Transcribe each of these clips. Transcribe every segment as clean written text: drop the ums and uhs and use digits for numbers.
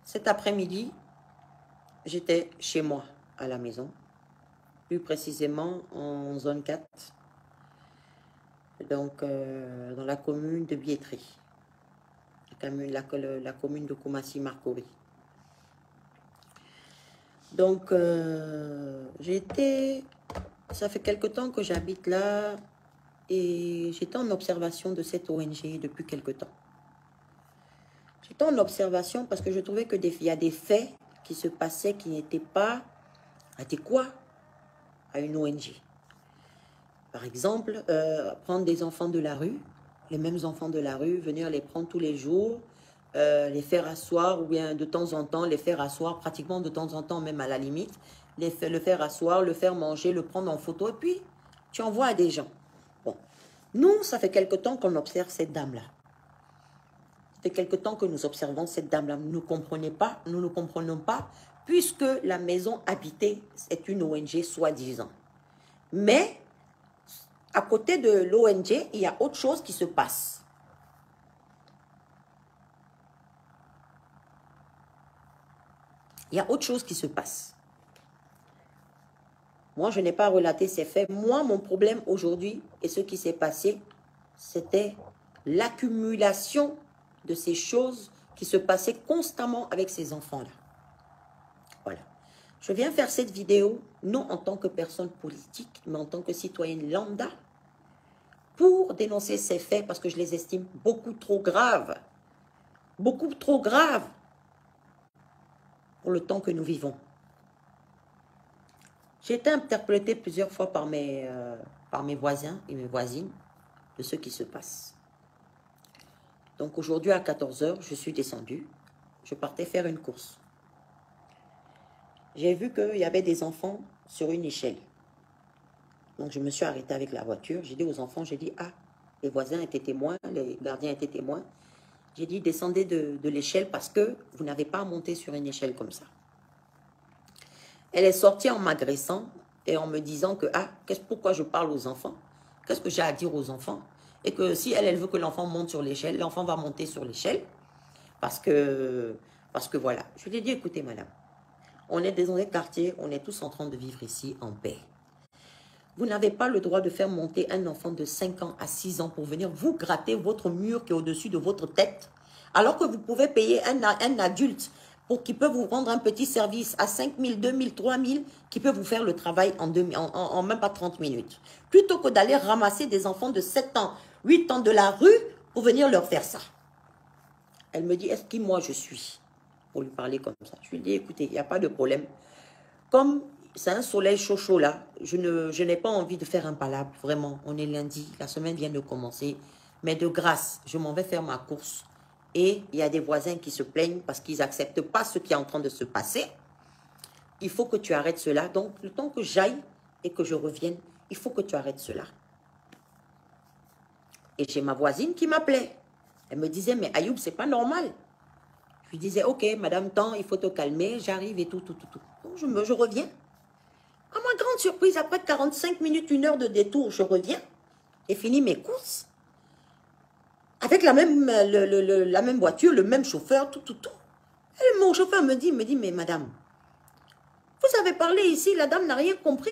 Cet après-midi, j'étais chez moi, à la maison, plus précisément en zone 4, donc dans la commune de Biétry, la commune de Koumassi-Marcory. Donc, ça fait quelque temps que j'habite là et j'étais en observation de cette ONG depuis quelque temps. J'étais en observation parce que je trouvais qu'il y a des faits qui se passaient qui n'étaient pas adéquats à une ONG. Par exemple, prendre des enfants de la rue, les mêmes enfants de la rue, venir les prendre tous les jours, les faire asseoir, ou bien de temps en temps, les faire asseoir, pratiquement de temps en temps, même à la limite, le faire asseoir, le faire manger, le prendre en photo, et puis tu envoies à des gens. Bon, nous, ça fait quelque temps qu'on observe cette dame-là. Ça fait quelque temps que nous observons cette dame-là. Nous ne comprenons pas, puisque la maison habitée est une ONG soi-disant. Mais à côté de l'ONG, il y a autre chose qui se passe. Il y a autre chose qui se passe. Moi, je n'ai pas relaté ces faits. Moi, mon problème aujourd'hui et ce qui s'est passé, c'était l'accumulation de ces choses qui se passaient constamment avec ces enfants-là. Voilà. Je viens faire cette vidéo, non en tant que personne politique, mais en tant que citoyenne lambda, pour dénoncer ces faits parce que je les estime beaucoup trop graves. Beaucoup trop graves pour le temps que nous vivons. J'ai été interpellée plusieurs fois par mes voisins et mes voisines de ce qui se passe. Donc aujourd'hui à 14 h, je suis descendue. Je partais faire une course. J'ai vu qu'il y avait des enfants sur une échelle. Donc je me suis arrêtée avec la voiture. J'ai dit aux enfants, les voisins étaient témoins, les gardiens étaient témoins. J'ai dit, descendez de l'échelle parce que vous n'avez pas à monter sur une échelle comme ça. Elle est sortie en m'agressant et en me disant que, pourquoi je parle aux enfants? Qu'est-ce que j'ai à dire aux enfants? Et que si elle veut que l'enfant monte sur l'échelle, l'enfant va monter sur l'échelle. Parce que voilà. Je lui ai dit, écoutez madame, on est dans un quartier, on est tous en train de vivre ici en paix. Vous n'avez pas le droit de faire monter un enfant de 5 ans à 6 ans pour venir vous gratter votre mur qui est au-dessus de votre tête, alors que vous pouvez payer un adulte pour qu'il peut vous rendre un petit service à 5 000, 2 000, 3 000, qui peut vous faire le travail en même pas 30 minutes. Plutôt que d'aller ramasser des enfants de 7 ans, 8 ans de la rue pour venir leur faire ça. Elle me dit, est-ce que moi je suis pour lui parler comme ça? Je lui dis, écoutez, il n'y a pas de problème. Comme c'est un soleil chaud là, je n'ai pas envie de faire un palabre, vraiment. On est lundi, la semaine vient de commencer. Mais de grâce, je m'en vais faire ma course. Et il y a des voisins qui se plaignent parce qu'ils n'acceptent pas ce qui est en train de se passer. Il faut que tu arrêtes cela. Donc, le temps que j'aille et que je revienne, il faut que tu arrêtes cela. Et j'ai ma voisine qui m'appelait. Elle me disait, mais Ayoub, c'est pas normal. Je lui disais, ok, madame, tant, il faut te calmer, j'arrive et tout. Donc, je reviens. À ma grande surprise, après 45 minutes, 1 heure de détour, je reviens et finis mes courses. Avec la même voiture, le même chauffeur, tout. Et mon chauffeur me dit, mais madame, vous avez parlé ici, la dame n'a rien compris.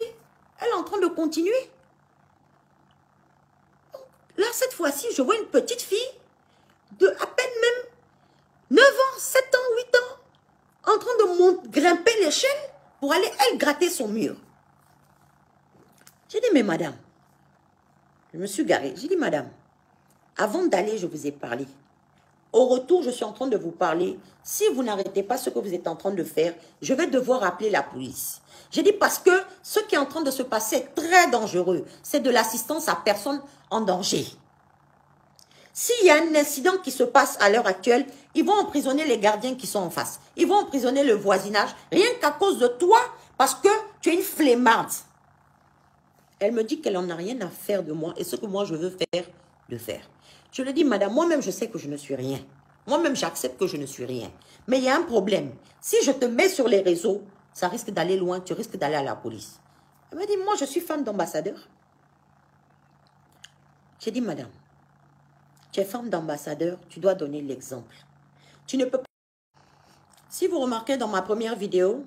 Elle est en train de continuer. Donc, là, cette fois-ci, je vois une petite fille de à peine même 9 ans, 7 ans, 8 ans, en train de grimper l'échelle pour aller, elle, gratter son mur. J'ai dit, mais madame, je me suis garée. J'ai dit, madame, avant d'aller, je vous ai parlé. Au retour, je suis en train de vous parler. Si vous n'arrêtez pas ce que vous êtes en train de faire, je vais devoir appeler la police. J'ai dit parce que ce qui est en train de se passer est très dangereux. C'est de l'assistance à personne en danger. S'il y a un incident qui se passe à l'heure actuelle, ils vont emprisonner les gardiens qui sont en face. Ils vont emprisonner le voisinage, rien qu'à cause de toi, parce que tu es une flemmarde. Elle me dit qu'elle n'en a rien à faire de moi et ce que moi je veux faire, de faire. Je lui dis, madame, moi-même je sais que je ne suis rien. Moi-même j'accepte que je ne suis rien. Mais il y a un problème. Si je te mets sur les réseaux, ça risque d'aller loin, tu risques d'aller à la police. Elle me dit, moi je suis femme d'ambassadeur. J'ai dit, madame, tu es femme d'ambassadeur, tu dois donner l'exemple. Tu ne peux pas. Si vous remarquez dans ma première vidéo,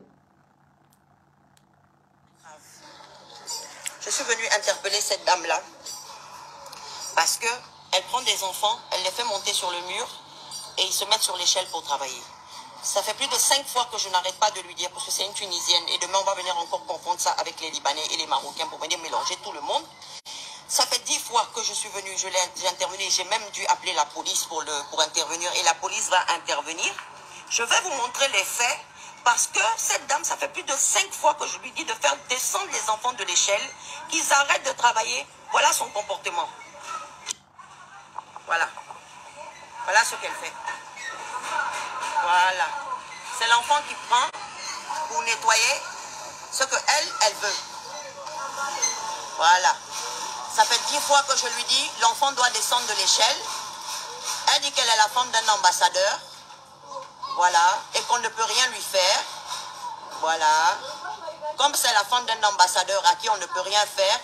je suis venue interpeller cette dame-là parce que elle prend des enfants, elle les fait monter sur le mur et ils se mettent sur l'échelle pour travailler. Ça fait plus de 5 fois que je n'arrête pas de lui dire, parce que c'est une Tunisienne, et demain on va venir encore confondre ça avec les Libanais et les Marocains pour venir mélanger tout le monde. Ça fait 10 fois que je suis venue, j'ai intervenu, j'ai même dû appeler la police pour intervenir, et la police va intervenir. Je vais vous montrer les faits, parce que cette dame, ça fait plus de 5 fois que je lui dis de faire descendre les enfants de l'échelle, qu'ils arrêtent de travailler. Voilà son comportement. Voilà. Voilà ce qu'elle fait. Voilà. C'est l'enfant qui prend pour nettoyer ce qu'elle veut. Voilà. Ça fait 10 fois que je lui dis, l'enfant doit descendre de l'échelle. Elle dit qu'elle est la femme d'un ambassadeur. Voilà. Et qu'on ne peut rien lui faire. Voilà. Comme c'est la femme d'un ambassadeur à qui on ne peut rien faire,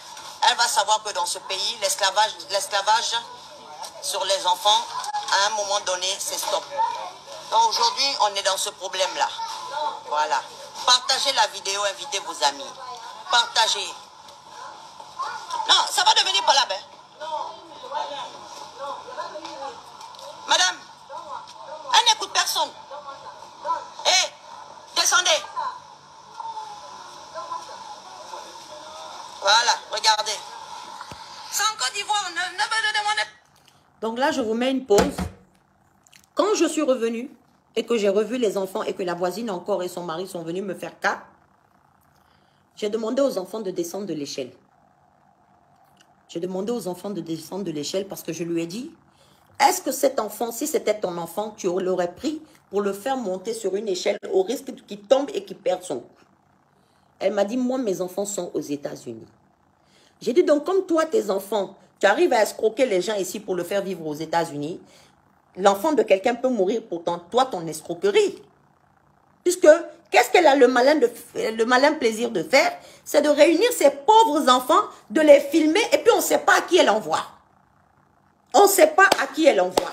elle va savoir que dans ce pays, l'esclavage sur les enfants, à un moment donné, c'est stop. Donc aujourd'hui, on est dans ce problème-là. Voilà. Partagez la vidéo, invitez vos amis. Partagez. Non, ça va devenir pas là-bas. Madame, elle n'écoute personne. Hé, descendez. Voilà, regardez. C'est en Côte d'Ivoire, ne me demandez pas. donc là, je vous mets une pause. Quand je suis revenue et que j'ai revu les enfants et que la voisine encore et son mari sont venus me faire cas, j'ai demandé aux enfants de descendre de l'échelle. J'ai demandé aux enfants de descendre de l'échelle parce que je lui ai dit, est-ce que cet enfant, si c'était ton enfant, tu l'aurais pris pour le faire monter sur une échelle au risque qu'il tombe et qu'il perde son cou? Elle m'a dit, moi, mes enfants sont aux États-Unis. J'ai dit, donc comme toi, tes enfants, tu arrives à escroquer les gens ici pour le faire vivre aux États-Unis, l'enfant de quelqu'un peut mourir pour toi, ton escroquerie. Puisque, qu'est-ce qu'elle a le malin plaisir de faire? C'est de réunir ses pauvres enfants, de les filmer, et puis on ne sait pas à qui elle envoie. On ne sait pas à qui elle envoie.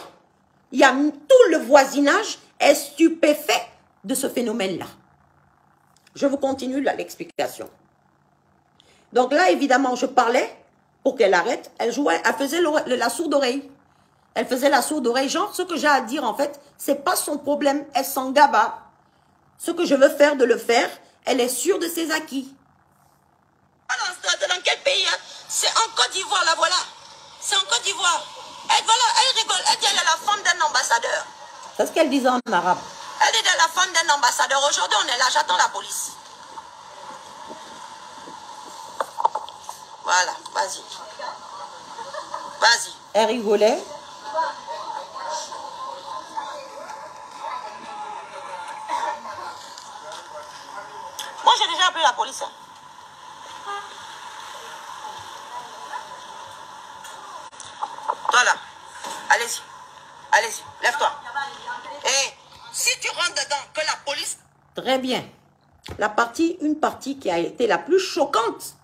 Il y a tout le voisinage est stupéfait de ce phénomène-là. Je vous continue l'explication. Donc là, évidemment, je parlais pour qu'elle arrête. Elle jouait, elle faisait la sourde oreille. Elle faisait la sourde oreille. Genre, ce que j'ai à dire, en fait, c'est pas son problème. Elle s'en gaba. Ce que je veux faire, de le faire, elle est sûre de ses acquis. Dans quel pays? C'est en Côte d'Ivoire, là, voilà. C'est en Côte d'Ivoire. Elle rigole. Elle dit qu'elle est la femme d'un ambassadeur. C'est ce qu'elle disait en arabe. Elle dit qu'elle est la femme d'un ambassadeur. Aujourd'hui, on est là, j'attends la police. Voilà, vas-y. Vas-y. Elle rigolait. Moi, j'ai déjà appelé la police. Toi là, allez-y. Allez-y, lève-toi. Et si tu rentres dedans, que la police... Très bien. Une partie qui a été la plus choquante,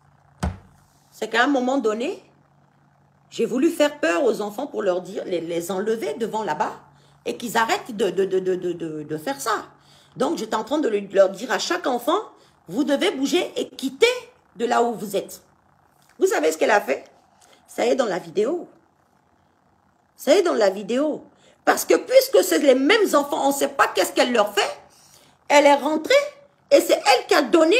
c'est qu'à un moment donné, j'ai voulu faire peur aux enfants pour leur dire, les enlever devant là-bas et qu'ils arrêtent de faire ça. Donc, j'étais en train de leur dire à chaque enfant, vous devez bouger et quitter de là où vous êtes. Vous savez ce qu'elle a fait? Ça y est dans la vidéo. Ça y est dans la vidéo. Parce que puisque c'est les mêmes enfants, on ne sait pas qu'est-ce qu'elle leur fait. Elle est rentrée et c'est elle qui a donné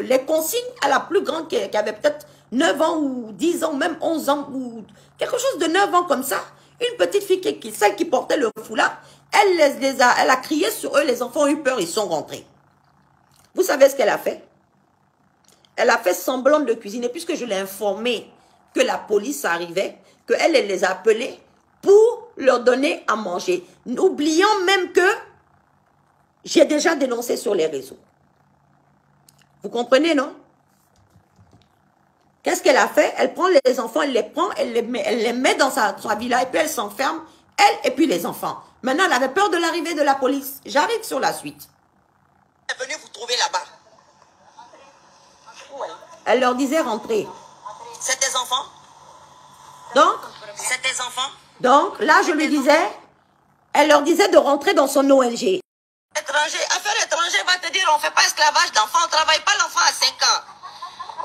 les consignes à la plus grande qui avait peut-être 9 ans ou 10 ans, même 11 ans ou quelque chose de 9 ans comme ça. Une petite fille, celle qui portait le foulard, elle a crié sur eux, les enfants ont eu peur, ils sont rentrés. Vous savez ce qu'elle a fait? Elle a fait semblant de cuisiner puisque je l'ai informée que la police arrivait, qu'elle les a appelés pour leur donner à manger. N'oubliant même que j'ai déjà dénoncé sur les réseaux. Vous comprenez, non? Qu'est-ce qu'elle a fait? Elle prend les enfants, elle les met dans sa villa et puis elle s'enferme, elle et puis les enfants. Maintenant, elle avait peur de l'arrivée de la police. J'arrive sur la suite. Elle est venue vous trouver là-bas. Elle leur disait rentrer. C'est tes enfants? Donc, c'est tes enfants? Donc, là, je lui disais, elle leur disait de rentrer dans son ONG. dire, on ne fait pas esclavage d'enfants, on ne travaille pas l'enfant à 5 ans.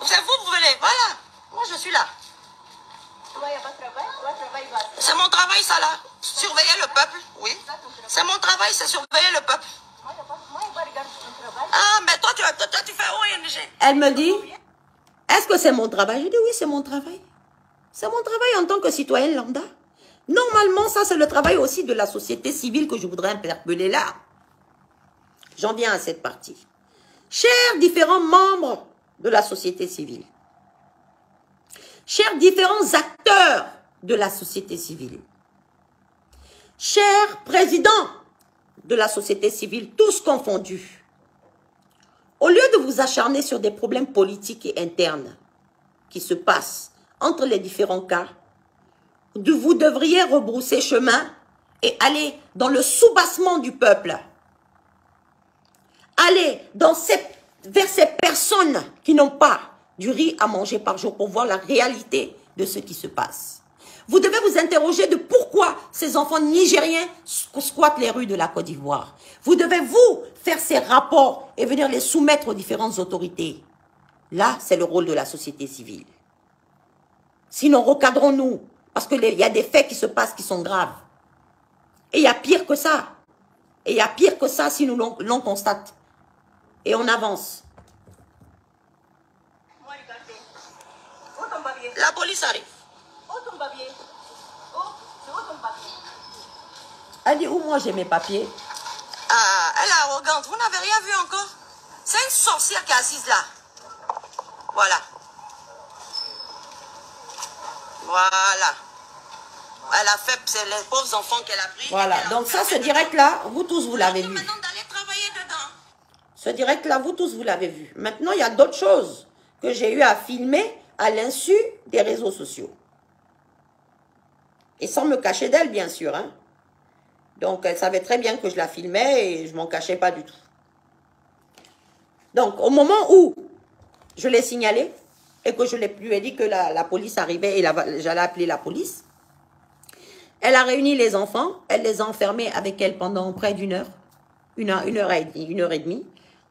C'est vous, vous venez, voilà. Moi, je suis là. C'est mon travail, ça, là. Surveiller le peuple, oui. C'est mon travail, c'est surveiller le peuple. Ah, mais toi, tu fais ONG. Elle me dit, est-ce que c'est mon travail? Je dis oui, c'est mon travail. C'est mon travail en tant que citoyenne lambda. Normalement, ça, c'est le travail aussi de la société civile que je voudrais interpeller là. J'en viens à cette partie. Chers différents membres de la société civile, chers différents acteurs de la société civile, chers présidents de la société civile, tous confondus, au lieu de vous acharner sur des problèmes politiques et internes qui se passent entre les différents cas, vous devriez rebrousser chemin et aller dans le soubassement du peuple. Aller vers ces personnes qui n'ont pas du riz à manger par jour pour voir la réalité de ce qui se passe. Vous devez vous interroger de pourquoi ces enfants nigériens squattent les rues de la Côte d'Ivoire. Vous devez, vous, faire ces rapports et venir les soumettre aux différentes autorités. Là, c'est le rôle de la société civile. Sinon, recadrons-nous. Parce qu'il y a des faits qui se passent qui sont graves. Et il y a pire que ça. Et il y a pire que ça si nous l'on constate. Et on avance. La police arrive. Elle dit, où moi j'ai mes papiers? Ah, elle est arrogante. Vous n'avez rien vu encore? C'est une sorcière qui est assise là. Voilà. Voilà. Elle a fait, c'est les pauvres enfants qu'elle a pris. Voilà. Donc ça, ce direct-là, vous tous, vous l'avez vu. Maintenant d'aller travailler dedans. Ce direct-là, vous tous, vous l'avez vu. Maintenant, il y a d'autres choses que j'ai eu à filmer à l'insu des réseaux sociaux. Et sans me cacher d'elle, bien sûr. Hein. Donc, elle savait très bien que je la filmais et je m'en cachais pas du tout. Donc, au moment où je l'ai signalé et que je lui ai dit que la police arrivait et j'allais appeler la police, elle a réuni les enfants, elle les a enfermés avec elle pendant près d'une heure, une heure et demie.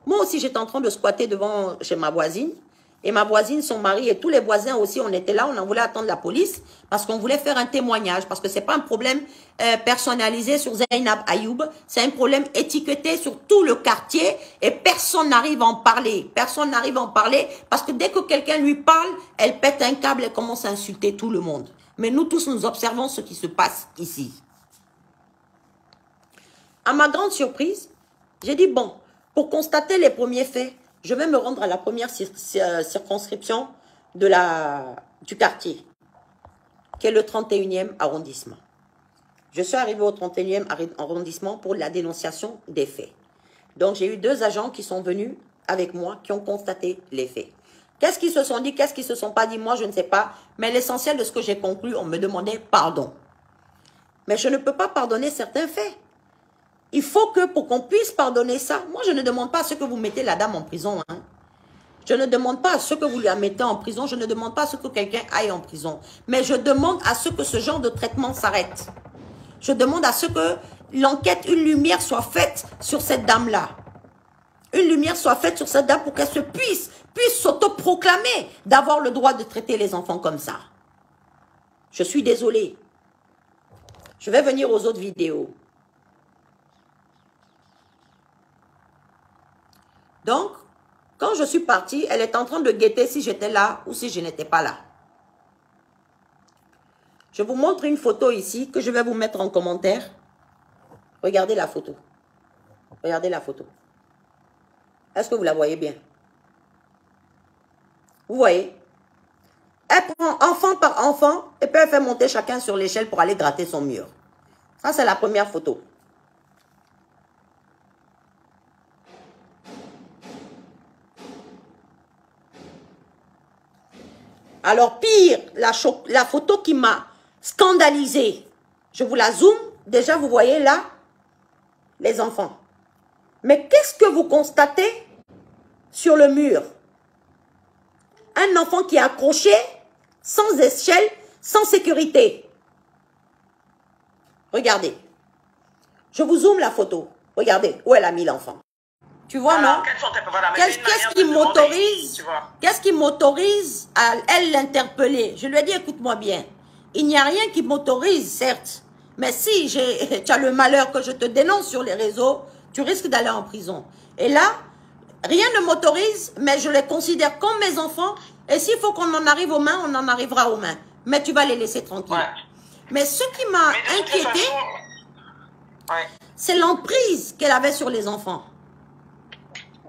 Moi aussi, j'étais en train de squatter devant chez ma voisine. Et ma voisine, son mari et tous les voisins aussi, on était là, on en voulait attendre la police parce qu'on voulait faire un témoignage. Parce que ce n'est pas un problème personnalisé sur Zainab Ayoub, c'est un problème étiqueté sur tout le quartier et personne n'arrive à en parler. Personne n'arrive à en parler parce que dès que quelqu'un lui parle, elle pète un câble et commence à insulter tout le monde. Mais nous tous, nous observons ce qui se passe ici. À ma grande surprise, j'ai dit, bon, pour constater les premiers faits, je vais me rendre à la première circonscription du quartier, qui est le 31e arrondissement. Je suis arrivée au 31e arrondissement pour la dénonciation des faits. Donc, j'ai eu 2 agents qui sont venus avec moi, qui ont constaté les faits. Qu'est-ce qu'ils se sont dit, qu'est-ce qu'ils se sont pas dit, moi je ne sais pas. Mais l'essentiel de ce que j'ai conclu, on me demandait pardon. Mais je ne peux pas pardonner certains faits. Il faut que pour qu'on puisse pardonner ça, moi je ne demande pas à ce que vous mettez la dame en prison. Hein. Je ne demande pas à ce que vous la mettez en prison, je ne demande pas à ce que quelqu'un aille en prison. Mais je demande à ce que ce genre de traitement s'arrête. Je demande à ce que l'enquête, une lumière soit faite sur cette dame-là. Une lumière soit faite sur cette dame pour qu'elle puisse s'autoproclamer d'avoir le droit de traiter les enfants comme ça. Je suis désolée. Je vais venir aux autres vidéos. Donc, quand je suis partie, elle est en train de guetter si j'étais là ou si je n'étais pas là. Je vous montre une photo ici que je vais vous mettre en commentaire. Regardez la photo. Regardez la photo. Est-ce que vous la voyez bien? Vous voyez? Elle prend enfant par enfant et puis elle fait monter chacun sur l'échelle pour aller gratter son mur. Ça, c'est la première photo. Alors, pire, la photo qui m'a scandalisée, je vous la zoome. Déjà, vous voyez là, les enfants. Mais qu'est-ce que vous constatez sur le mur? Un enfant qui est accroché, sans échelle, sans sécurité. Regardez. Je vous zoome la photo. Regardez où elle a mis l'enfant. Tu vois, voilà, non? quelles sont tes... Voilà, Qu'est-ce qui m'autorise à elle l'interpeller? Je lui ai dit, écoute-moi bien. Il n'y a rien qui m'autorise, certes. Mais si tu as le malheur que je te dénonce sur les réseaux, tu risques d'aller en prison. Et là, rien ne m'autorise, mais je les considère comme mes enfants. Et s'il faut qu'on en arrive aux mains, on en arrivera aux mains. Mais tu vas les laisser tranquilles. Ouais. Mais ce qui m'a inquiété, c'est l'emprise qu'elle avait sur les enfants.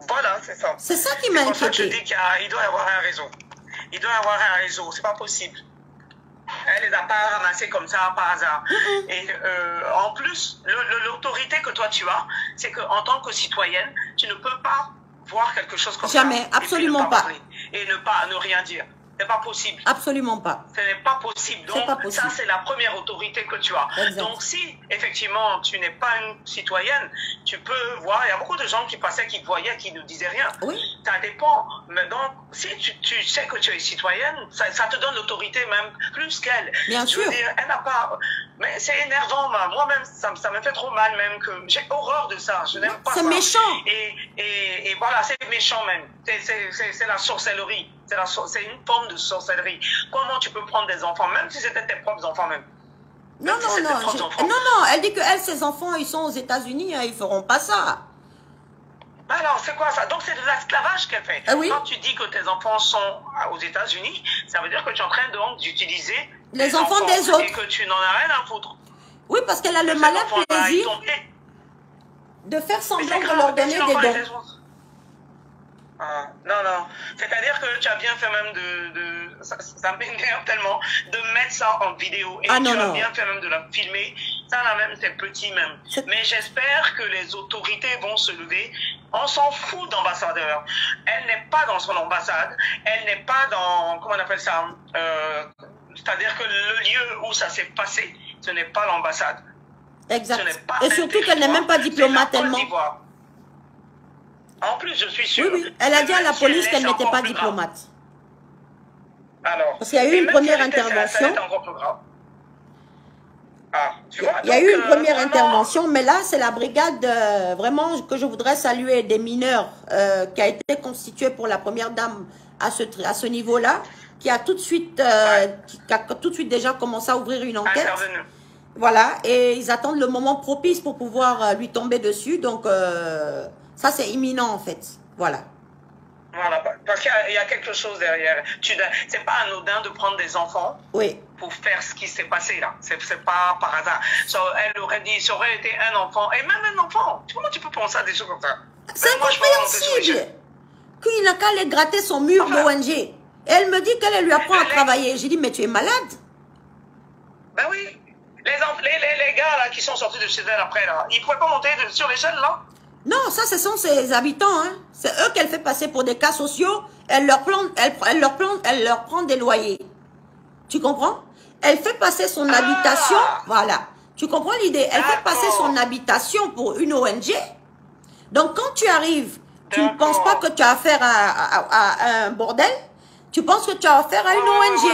Voilà, c'est ça. C'est ça qui m'a inquiété. C'est pour ça que je dis qu'il doit y avoir un réseau. Il doit y avoir un réseau, c'est pas possible. Elle les a pas ramassés comme ça par hasard. Et en plus, l'autorité que toi tu as, c'est qu'en tant que citoyenne, tu ne peux pas voir quelque chose comme ça. Jamais, absolument pas. Et ne rien dire. C'est pas possible. Absolument pas. Ce n'est pas possible. Donc, ça, c'est la première autorité que tu as. Exact. Donc, si, effectivement, tu n'es pas une citoyenne, tu peux voir, il y a beaucoup de gens qui passaient, qui te voyaient, qui ne disaient rien. Oui. Ça dépend. Mais donc, si tu sais que tu es citoyenne, ça te donne l'autorité même plus qu'elle. Bien sûr. Je veux dire, elle n'a pas... Mais c'est énervant, moi-même, ça me fait trop mal même que... J'ai horreur de ça. Je n'aime pas ça. C'est méchant. Et voilà, c'est méchant même. C'est la sorcellerie. C'est une forme de sorcellerie. Comment tu peux prendre des enfants, même si c'était tes propres enfants même. Non, elle dit que elle, ses enfants, ils sont aux États-Unis, hein, ils feront pas ça. Alors, c'est quoi ça? Donc, c'est de l'esclavage qu'elle fait. Ah oui? Quand tu dis que tes enfants sont aux États-Unis, ça veut dire que tu es en train d'utiliser les enfants des autres. Et que tu n'en as rien à foutre. Oui, parce qu'elle a le malin plaisir de faire semblant de leur donner des dons. Ah, non. C'est-à-dire que tu as bien fait même ça m'énerve tellement de mettre ça en vidéo. Et tu as bien fait même de la filmer. Ça, là même, c'est petit même. Mais j'espère que les autorités vont se lever. On s'en fout d'ambassadeur. Elle n'est pas dans son ambassade. Elle n'est pas dans, comment on appelle ça, c'est-à-dire que le lieu où ça s'est passé, ce n'est pas l'ambassade. Exact. Et surtout qu'elle n'est même pas diplomate tellement. En plus, je suis sûr. Oui. Elle a dit à la police qu'elle n'était pas diplomate. Alors, parce qu'il y a eu une première intervention. Il y a eu une première intervention, mais là, c'est la brigade vraiment que je voudrais saluer des mineurs qui a été constituée pour la première dame à ce niveau-là, qui a tout de suite déjà commencé à ouvrir une enquête. Voilà, et ils attendent le moment propice pour pouvoir lui tomber dessus. Donc, ça, c'est imminent, en fait. Voilà. Voilà, parce qu'il y a quelque chose derrière. C'est pas anodin de prendre des enfants pour faire ce qui s'est passé là. C'est pas par hasard. Elle aurait dit, ça aurait été un enfant, et même un enfant. Comment tu peux penser à des choses comme ça? C'est incompréhensible. Qu'il n'a qu'à aller gratter son mur d'ONG. Et elle me dit qu'elle lui apprend à travailler. J'ai dit, mais tu es malade? Ben oui. Les gars là qui sont sortis de chez elle après là, ils ne pouvaient pas monter sur l'échelle là? Non, ça ce sont ses habitants. Hein. C'est eux qu'elle fait passer pour des cas sociaux. Elle leur prend des loyers. Tu comprends? Elle fait passer son habitation. Voilà. Tu comprends l'idée? Elle fait passer son habitation pour une ONG. Donc quand tu arrives, tu ne penses pas que tu as affaire à un bordel. Tu penses que tu as affaire à une ONG.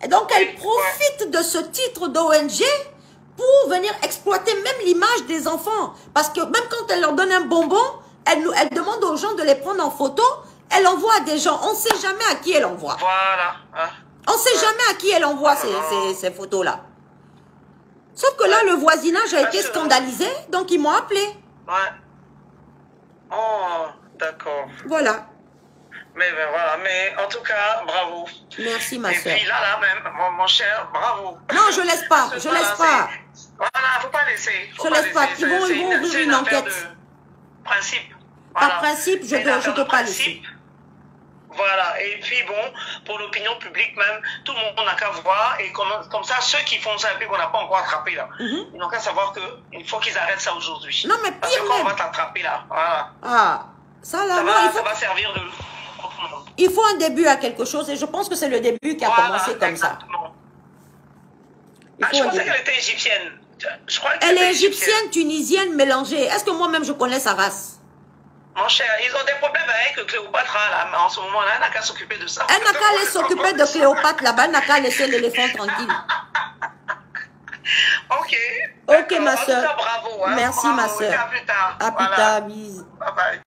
Et donc, elle profite de ce titre d'ONG pour venir exploiter même l'image des enfants. Parce que même quand elle leur donne un bonbon, elle demande aux gens de les prendre en photo. Elle envoie à des gens. On ne sait jamais à qui elle envoie. Voilà. On ne sait jamais à qui elle envoie ces photos-là. Sauf que là, le voisinage a été scandalisé. Donc, ils m'ont appelé. Oh, d'accord. Voilà. Mais en tout cas, bravo. Merci, ma soeur. Et puis là même, mon cher, bravo. Non, je laisse pas. Je laisse pas. Voilà, faut pas laisser. Je laisse pas. Ils vont ouvrir une enquête. Principe. Par principe, je ne peux pas laisser. Voilà. Et puis bon, pour l'opinion publique même, tout le monde n'a qu'à voir. Et comme ça, ceux qui font ça et puis qu'on n'a pas encore attrapé là, ils n'ont qu'à savoir qu'il faut qu'ils arrêtent ça aujourd'hui. Non, mais pire parce que quand on va t'attraper là, voilà. Ça là, ça va servir de... Il faut un début à quelque chose et je pense que c'est le début qui a commencé comme ça. Je pensais qu'elle était égyptienne. Elle est égyptienne, tunisienne, mélangée. Est-ce que moi-même je connais sa race? Mon cher, ils ont des problèmes avec Cléopâtre là, en ce moment-là. Elle n'a qu'à s'occuper de ça. Elle n'a qu'à aller s'occuper de Cléopâtre là-bas. Elle n'a qu'à laisser l'éléphant tranquille. Ok. Ok, ma En tout soeur. cas, bravo. Hein, Merci, bravo. ma soeur. À plus tard. À plus Voilà. tard, bise. Bye bye.